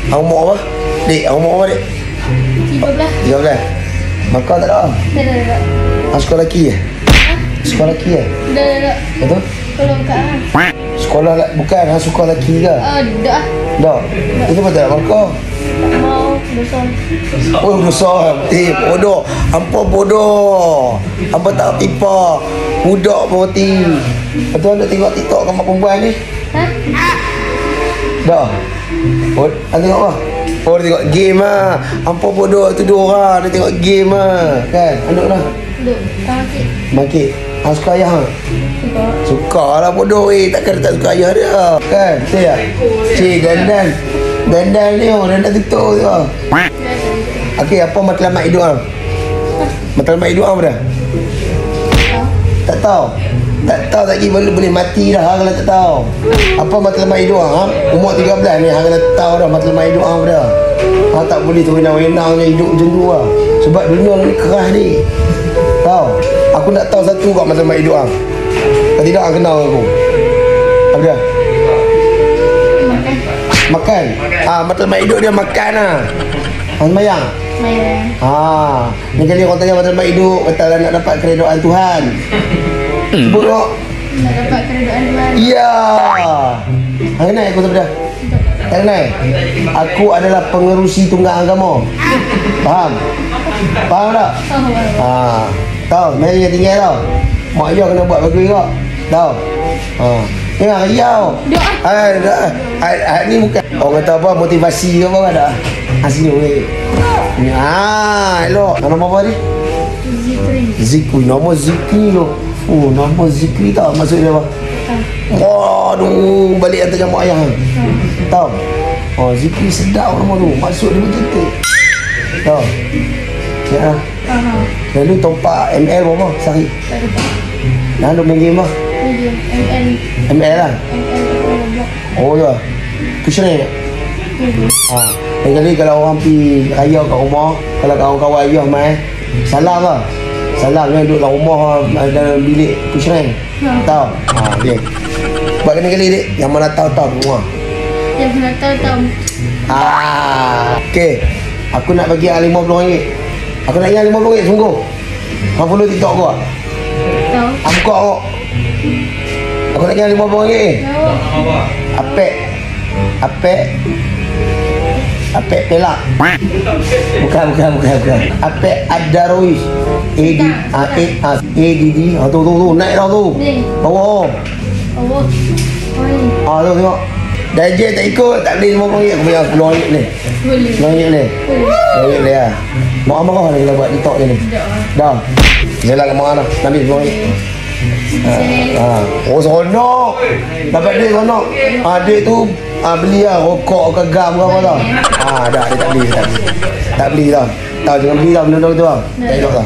Awak umur apa? Dik, awak umur apa dik? 13. Makan tak ada? Dah. Sekolah lelaki ya? Sekolah lelaki ya? Dah. Betul? Kalau kat Sekolah bukan, sekolah lelaki ke? dah. Dah. Itu betul tak makan? Tak mau besar. Oh, besar. Bodoh. Hampa bodoh. Hampa tak pipa. Budak berhenti. Betul nak tengok TikTok gambar perempuan ni? Ha? Dah. Oh, anda tengok apa? Oh, dia tengok game lah. Hampa bodoh tu dua orang. Dia tengok game lah. Kan? Anak lah. Duduk. Tak sakit. Makit. Suka ayah lah. Suka. Suka lah bodoh takkan tak suka ayah dia. Kan? Betul tak? Cik, dandan ni. Dandan TikTok tu. Okey, apa matlamat hidup orang? Matlamat hidup orang dah? Tak tahu. Tak tahu lagi boleh mati dah kalau tak tahu. Apa matlamat hidup orang? Umur 13 ni hang dah tahu dah matlamat hidup orang dah. Hang tak boleh tu wenang-wenang ni hidup macam tu lah. Sebab dunia ni keras ni. Tahu? Aku nak tahu satu kat matlamat hidup orang. Kalau tidak hang kenal aku. Apa dia? Makan. Matlamat hidup dia makan lah. Hang sembahyang? Sembahyang. Ni kali orang tanya matlamat hidup, kata nak dapat keredaan Tuhan. Sebut tak? Nak dapat keredaan Tuhan. Ya. Hang kenal aku sebelah? Tak kenal? Aku adalah pengerusi tunggal agama. Faham? Faham tak? Tahu? Mari yang tinggal tau. Mak ayah kena buat bagus juga. Tahu? Tengah riau. Ni bukan orang kata apa motivasi ke apa ada. Sini weh. Elok. Nama apa ni? Zikri. Nama Zikri tu. Nama Zikri tak maksud dia apa? Waduh, balik hantar jamak ayah. Tahu? Zikri sedap nama tu. Maksud dia betul. Tahu? Ya. Lalu tompak ML berapa sehari? Tak dapat. Lalu main game lah? ML lah? Oh ya. Pusing ni? Lain kali kalau orang pergi raya kat rumah, kalau kawan-kawan ayah main, salam lah. Salam kan duduk dalam rumah dalam bilik pusing. Tahu? Okey. Buat kali-kali dik, yang mana tahu-tahu rumah. Yang mana tahu. Okey. Aku nak bagi RM50. Aku nak ingat RM50 sungguh. Hang follow TikTok aku tak? Tahu. Aku buka kau. Aku nak ingat RM50. Apek pelak. Bukan. Apek Ad-Darwish. ADD. Tu naik dah tu. Bawah. Tu tengok. Darjah tak ikut, tak boleh RM50. Aku bayar RM10 ni. Boleh. RM10 ni. RM10 ni lah. Mak marah ni kalau buat TikTok je ni. Dah. Jelah kat marah dah. Ambil RM10. Seronok. Dapat duit seronok. Duit tu beli lah rokok ke gam ke apa tau. Dah dia tak beli. Tak beli tau. Tahu jangan beli tau benda tu tau. Tak elok tau.